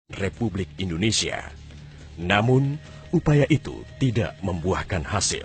Republik Indonesia. Namun, upaya itu tidak membuahkan hasil.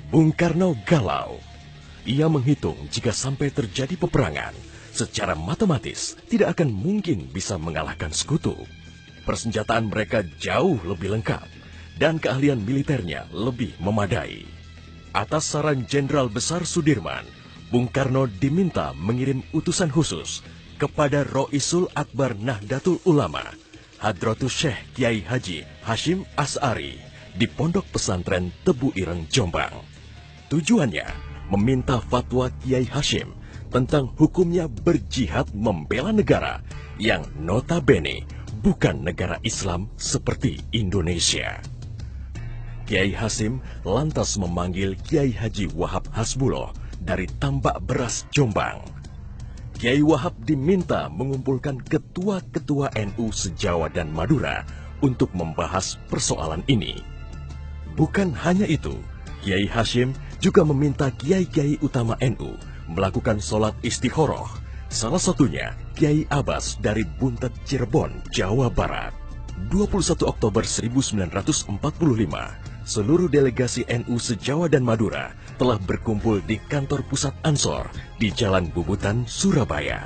Bung Karno galau. Ia menghitung jika sampai terjadi peperangan, secara matematis tidak akan mungkin bisa mengalahkan sekutu. Persenjataan mereka jauh lebih lengkap dan keahlian militernya lebih memadai. Atas saran Jenderal Besar Sudirman, Bung Karno diminta mengirim utusan khusus kepada Roisul Akbar Nahdlatul Ulama, Hadratus Syekh Kiai Haji Hashim Asy'ari di Pondok Pesantren Tebu Ireng, Jombang. Tujuannya meminta fatwa Kiai Hashim tentang hukumnya berjihad membela negara yang notabene bukan negara Islam seperti Indonesia. Kiai Hashim lantas memanggil Kiai Haji Wahab Hasbuloh dari Tambak Beras, Jombang. Kiai Wahab diminta mengumpulkan ketua-ketua NU se-Jawa dan Madura untuk membahas persoalan ini. Bukan hanya itu, Kiai Hashim juga meminta kiai-kiai utama NU melakukan sholat istikharah, salah satunya Kiai Abbas dari Buntet, Cirebon, Jawa Barat. 21 Oktober 1945, seluruh delegasi NU se-Jawa dan Madura telah berkumpul di kantor pusat Ansor di Jalan Bubutan, Surabaya.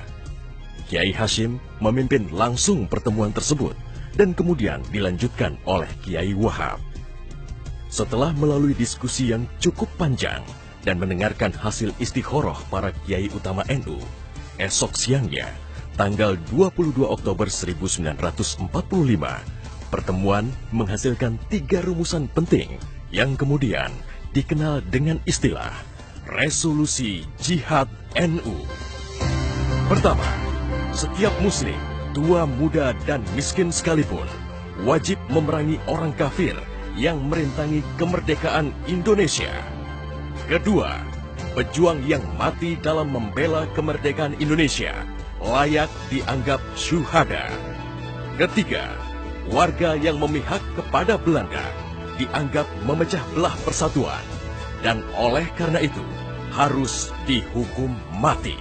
Kiai Hashim memimpin langsung pertemuan tersebut dan kemudian dilanjutkan oleh Kiai Wahab. Setelah melalui diskusi yang cukup panjang dan mendengarkan hasil istikharah para kiai utama NU, esok siangnya, tanggal 22 Oktober 1945, pertemuan menghasilkan 3 rumusan penting yang kemudian dikenal dengan istilah Resolusi Jihad NU. Pertama, setiap muslim, tua, muda, dan miskin sekalipun, wajib memerangi orang kafir yang merintangi kemerdekaan Indonesia. Kedua, pejuang yang mati dalam membela kemerdekaan Indonesia layak dianggap syuhada. Ketiga, warga yang memihak kepada Belanda dianggap memecah belah persatuan dan oleh karena itu harus dihukum mati.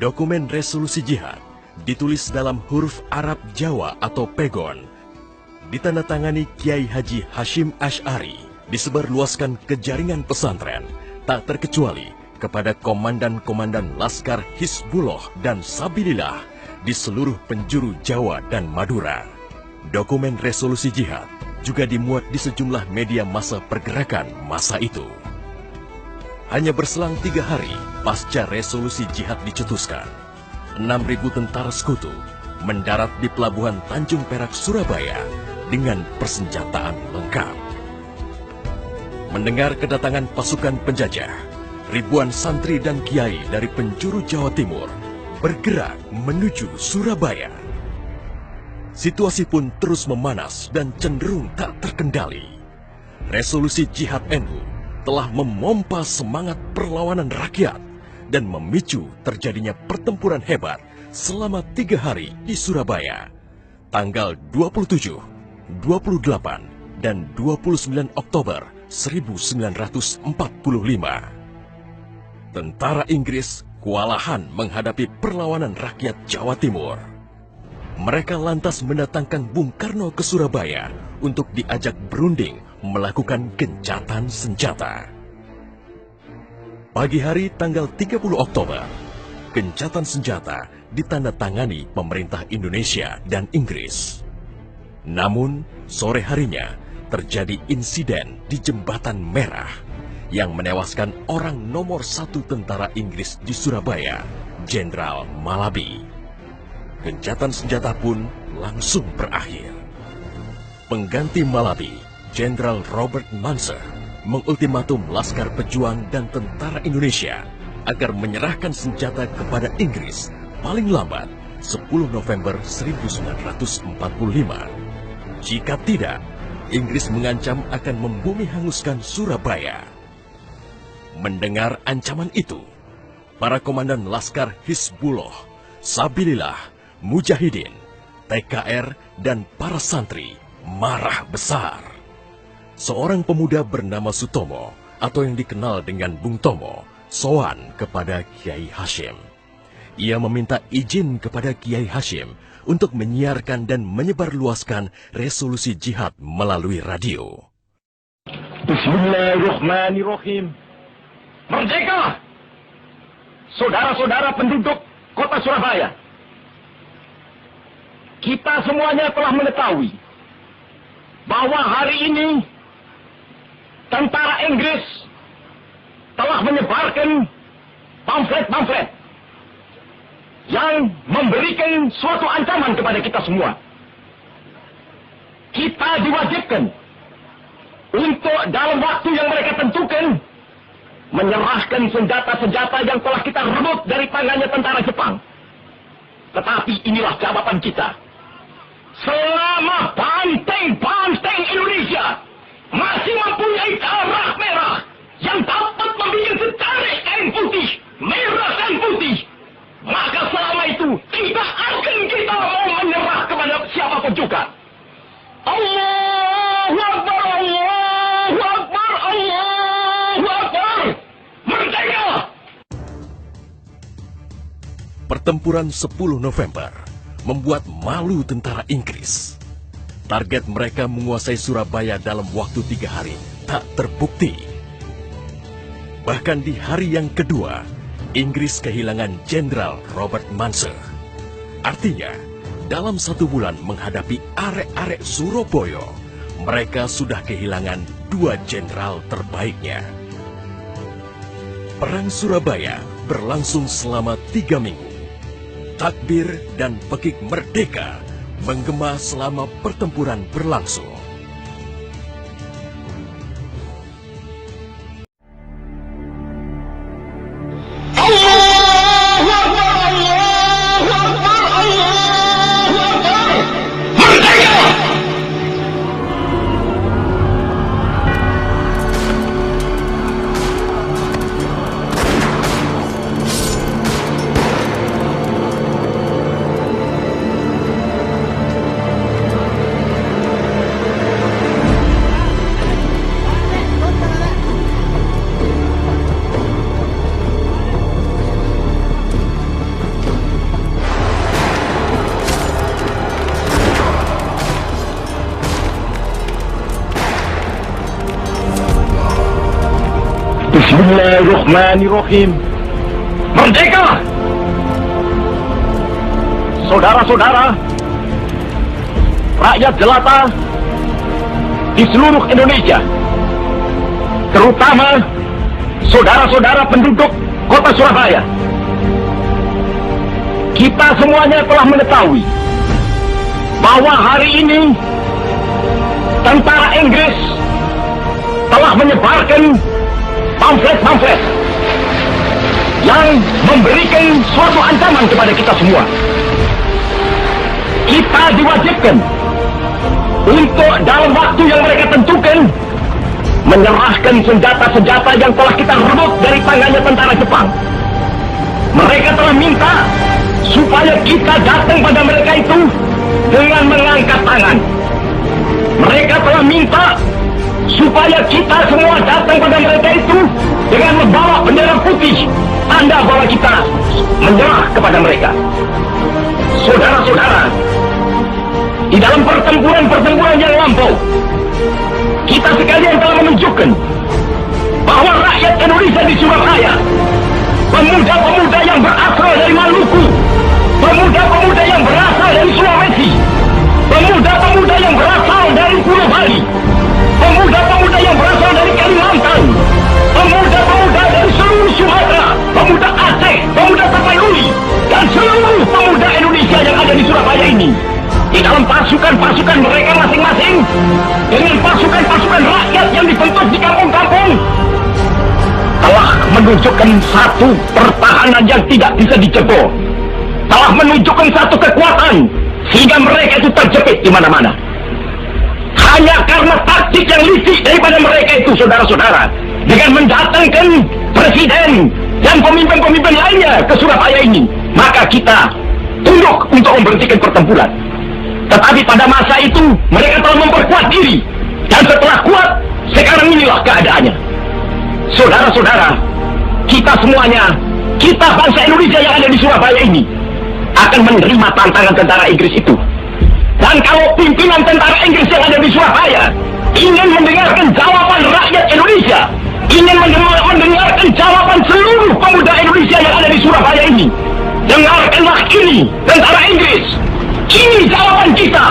Dokumen resolusi jihad ditulis dalam huruf Arab Jawa atau pegon, ditandatangani Kiai Haji Hashim Asy'ari, disebarluaskan ke jaringan pesantren, tak terkecuali kepada komandan-komandan Laskar Hizbullah dan Sabilillah di seluruh penjuru Jawa dan Madura. Dokumen resolusi jihad juga dimuat di sejumlah media massa pergerakan masa itu. Hanya berselang 3 hari pasca resolusi jihad dicetuskan, 6.000 tentara sekutu mendarat di Pelabuhan Tanjung Perak, Surabaya dengan persenjataan lengkap. Mendengar kedatangan pasukan penjajah, ribuan santri dan kiai dari penjuru Jawa Timur bergerak menuju Surabaya. Situasi pun terus memanas dan cenderung tak terkendali. Resolusi Jihad NU telah memompa semangat perlawanan rakyat dan memicu terjadinya pertempuran hebat selama 3 hari di Surabaya, tanggal 27, 28, dan 29 Oktober 1945. Tentara Inggris kewalahan menghadapi perlawanan rakyat Jawa Timur. Mereka lantas mendatangkan Bung Karno ke Surabaya untuk diajak berunding melakukan gencatan senjata. Pagi hari tanggal 30 Oktober, gencatan senjata ditandatangani pemerintah Indonesia dan Inggris. Namun, sore harinya terjadi insiden di Jembatan Merah yang menewaskan orang nomor 1 tentara Inggris di Surabaya, Jenderal Malabi. Gencatan senjata pun langsung berakhir. Pengganti Malabi, Jenderal Robert Munser, mengultimatum Laskar Pejuang dan tentara Indonesia agar menyerahkan senjata kepada Inggris paling lambat 10 November 1945. Jika tidak, Inggris mengancam akan membumi hanguskan Surabaya. Mendengar ancaman itu, para komandan Laskar Hizbullah, Sabilillah, Mujahidin, TKR, dan para santri marah besar. Seorang pemuda bernama Sutomo atau yang dikenal dengan Bung Tomo sowan kepada Kiai Hashim. ia meminta izin kepada Kiai Hashim untuk menyiarkan dan menyebarluaskan resolusi jihad melalui radio. Bismillahirrahmanirrahim. Merdeka! Saudara-saudara penduduk kota Surabaya, kita semuanya telah mengetahui bahwa hari ini tentara Inggris telah menyebarkan pamflet-pamflet yang memberikan suatu ancaman kepada kita semua. Kita diwajibkan untuk dalam waktu yang mereka tentukan menyerahkan senjata-senjata yang telah kita rebut dari tangannya tentara Jepang. Tetapi inilah jawaban kita. Selama banteng-banteng Indonesia masih mempunyai darah merah yang dapat membuat setarik kain putih, merah dan putih, maka selama itu tidak akan kita mau menyerah kepada siapapun juga. Allahu Akbar, Allahu Akbar, Allahu Akbar. Merdeka! Pertempuran 10 November membuat malu tentara Inggris. Target mereka menguasai Surabaya dalam waktu 3 hari tak terbukti. Bahkan di hari yang kedua, Inggris kehilangan Jenderal Robert Munser. Artinya, dalam 1 bulan menghadapi arek-arek Surabaya, mereka sudah kehilangan 2 jenderal terbaiknya. Perang Surabaya berlangsung selama 3 minggu. Takbir dan pekik merdeka menggema selama pertempuran berlangsung. Bismillahirrahmanirrahim. Merdeka! Saudara-saudara, rakyat jelata di seluruh Indonesia, terutama saudara-saudara penduduk kota Surabaya, kita semuanya telah mengetahui bahwa hari ini tentara Inggris telah menyebarkan pamflet-pamflet yang memberikan suatu ancaman kepada kita semua. Kita diwajibkan untuk dalam waktu yang mereka tentukan menyerahkan senjata-senjata yang telah kita rebut dari tangannya tentara Jepang. Mereka telah minta supaya kita datang pada mereka itu dengan mengangkat tangan. Mereka telah minta supaya kita semua datang pada mereka itu dengan membawa bendera putih, tanda bahwa kita menyerah kepada mereka. Saudara-saudara, di dalam pertempuran-pertempuran yang lampau, kita sekalian telah menunjukkan bahwa rakyat Indonesia di Surabaya, pemuda-pemuda yang berasal dari Maluku, pemuda-pemuda yang berasal dari Sulawesi, pemuda-pemuda yang berasal dari Pulau Bali, pemuda-pemuda yang berasal dari Kalimantan, pemuda-pemuda dari seluruh Sumatera, pemuda Aceh, pemuda Tapanuli, dan seluruh pemuda Indonesia yang ada di Surabaya ini, di dalam pasukan-pasukan mereka masing-masing, dengan pasukan-pasukan rakyat yang dibentuk di kampung-kampung, telah menunjukkan satu pertahanan yang tidak bisa dijebol, telah menunjukkan satu kekuatan sehingga mereka itu terjepit di mana-mana. Hanya karena taktik yang licik daripada mereka itu, saudara-saudara, dengan mendatangkan presiden dan pemimpin-pemimpin lainnya ke Surabaya ini, maka kita tunduk untuk memberhentikan pertempuran. Tetapi pada masa itu mereka telah memperkuat diri, dan setelah kuat, sekarang inilah keadaannya. Saudara-saudara, kita semuanya, kita bangsa Indonesia yang ada di Surabaya ini akan menerima tantangan tentara Inggris itu. Dan kalau pimpinan tentara Inggris yang ada di Surabaya ingin mendengarkan jawaban rakyat Indonesia, ingin mendengarkan jawaban seluruh pemuda Indonesia yang ada di Surabaya ini, dengarkanlah ini, tentara Inggris. Ini jawaban kita,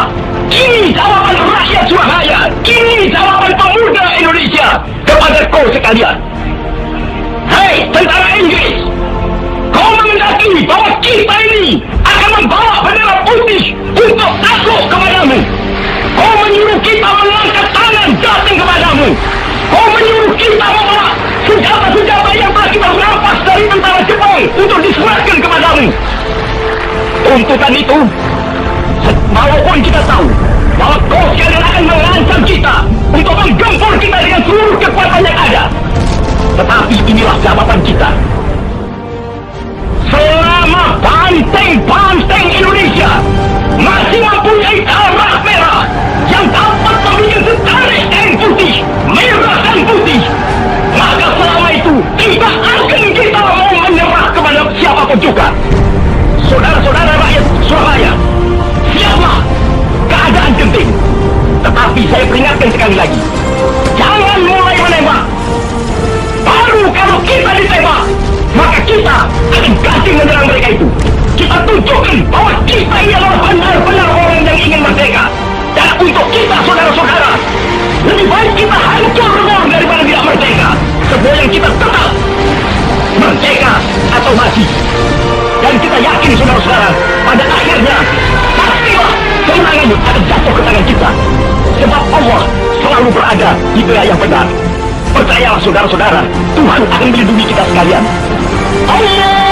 ini jawaban rakyat Surabaya, ini jawaban pemuda Indonesia kepada kau sekalian. Hei tentara Inggris, kau mengendaki bahwa kita ini akan membawa bendera putih untuk takluk kepadamu. Kau menyuruh kita mengangkat tangan datang kepadamu. Kau menyuruh kita membawa senjata-senjata yang telah kita rampas dari tentara Jepang untuk diserahkan kepadamu. Tuntutan itu, walaupun kita tahu bahwa kau sekalian akan mengancam kita untuk menggempur kita dengan seluruh kekuatan yang ada, tetapi inilah jawaban kita. Selama banteng-banteng Indonesia masih mempunyai darah merah yang dapat membuat setarik kain putih, merah dan putih, maka selama itu tidak akan kita mau menyerah kepada siapapun juga. Saudara-saudara rakyat Surabaya, siaplah, keadaan genting. Tetapi saya peringatkan sekali lagi, jangan mulai menembak. Baru kalau kita ditembak, maka kita akan gasing menyerang mereka itu. Kita tunjukkan bahwa kita ini adalah benar-benar orang yang ingin merdeka. Dan untuk kita, saudara-saudara, lebih baik kita hancur daripada tidak merdeka. Sebab yang kita tetap merdeka atau mati. Dan kita yakin, saudara-saudara, pada akhirnya pastilah kemenangan akan jatuh ke tangan kita. Sebab Allah selalu berada di pihak yang benar. Percayalah, saudara-saudara, Tuhan akan melindungi kita sekalian. Allah